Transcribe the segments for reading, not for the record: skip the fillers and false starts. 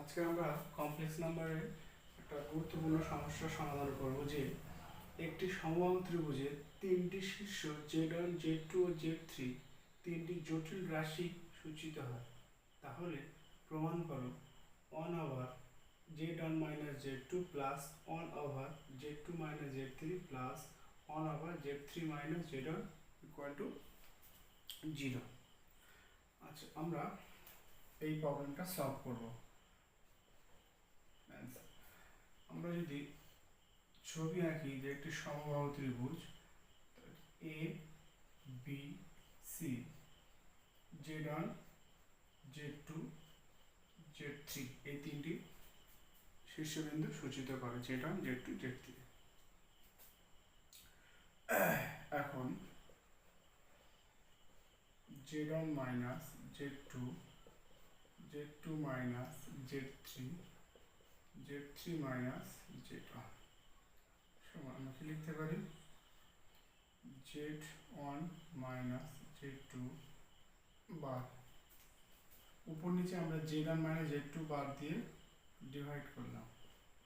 আজকে আমরা কমপ্লেক্স নাম্বারের একটা গুরুত্বপূর্ণ সমস্যার সমাধান করব যে একটি সমবাহু ত্রিভুজের তিনটি শীর্ষ Z1, Z2 ও Z3 তিনটি জটিল রাশি সূচিত হয়। তাহলে প্রমাণ করো 1/Z1 - Z2 plus 1/Z2 - Z3 plus 1/Z3 - Z1 equal to 0। আচ্ছা, আমরা এই প্রবলেমটা সলভ করব। আমরা যদি ছবি আঁকি যে একটি সমবাহু ত্রিভুজ A B C Z1, Z2, Z3 এই তিনটি শীর্ষবিন্দু সূচিত করে Z1, Z2, Z3। এখন Z1 minus Z2, Z2 minus Z3, Z3 minus Z1 সমান আমরা কি লিখতে পারি Z1 মাইনাস Z2 বার উপর নিচে আমরা Z1 মাইনাস Z2 বার দিয়ে ডিভাইড করলাম।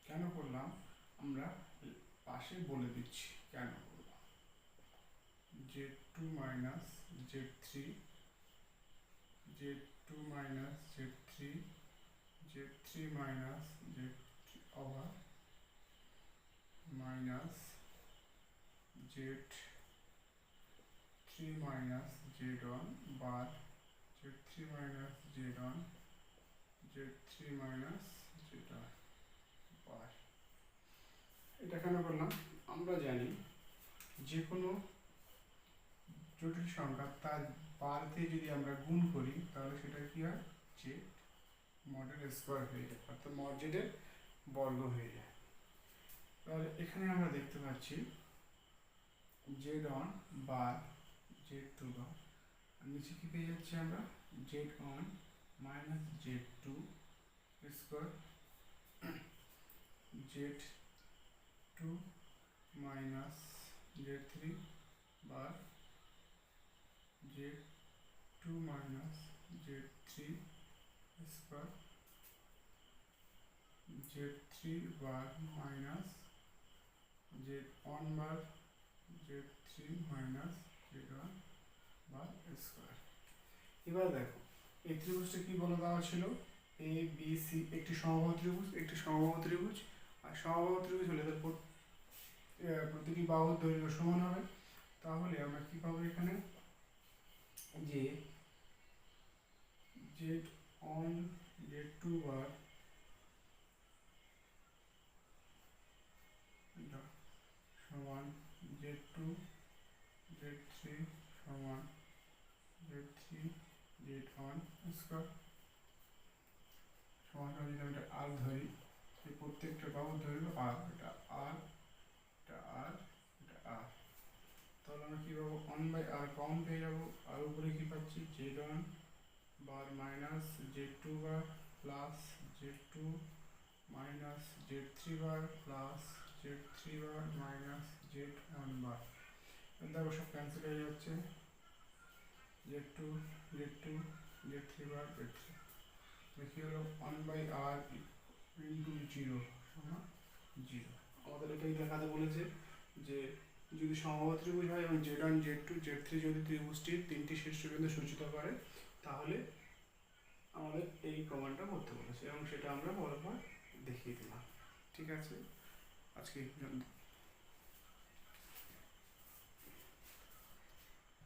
কেন করলাম আমরা পাশে বলে দিচ্ছি কেন করলাম। Z2 minus Z3, Z2 minus Z3, Z3 minus Z3 over minus Z3 minus Z1 বার Z3 minus Z1, Z3 minus Z1 বার। এটা কেন করলাম? আমরা জানি যে কোনো জটিল সংখ্যা তার বার দিয়ে যদি আমরা গুণ করি তাহলে সেটা কি হয় Z মডেল স্কোয়ার হয়ে যায়, অর্থাৎ মড জেডের বর্গ হয়ে যায়। তাহলে এখানে আমরা দেখতে পাচ্ছি Z1 বার Z2 বার, আর নিচে কি পেয়ে যাচ্ছি আমরা Z1 minus Z2 square, Z2 minus Z3 বার Z2 minus Z3 square, Z3 bar minus Z1 বার Z3 মাইনাস Z1 বার স্কোয়ার। এবার দেখো এই ত্রিভুজটা কি বলে দেওয়া ছিল এ বি সি একটি সমবাহু ত্রিভুজ, একটি সমবাহু ত্রিভুজ। আর সমবাহু ত্রিভুজ হলে তার প্রতিটি বাহুর দৈর্ঘ্য সমান হবে। তাহলে আমরা কি পাবো এখানে যে Z1 Z2 বার সমান Z2 Z3 সমান Z3 Z1 স্কয়ার সমান যদি আমি এটা R ধরি, এই প্রত্যেকটা বাহুর দৈর্ঘ্য R, এটা R, এটা R, এটা R। তাহলে আমরা কি পাবো 1/R কমন পেয়ে যাবো, আর উপরে কি পাচ্ছি Z1 বার মাইনাস Z2 বার প্লাস Z2 মাইনাস Z3 বার plus Z3 bar minus Z1 বার। দেখো সব ক্যান্সেল হয়ে যাচ্ছে, Z2 Z2 Z3 বার Z3। দেখি হলো 1/R ইন্টু 0 সমান 0। আমাদের এটাই দেখাতে বলেছে যে যদি সমবাহু ত্রিভুজ হয় এবং Z1 Z2 Z3 যদি ত্রিভুজটির তিনটি শীর্ষবিন্দু সূচিত করে তাহলে আমাদের এই প্রমাণটা করতে বলেছে এবং সেটা আমরা পরপর দেখিয়ে দিলাম। ঠিক আছে, আজকে এই পর্যন্ত।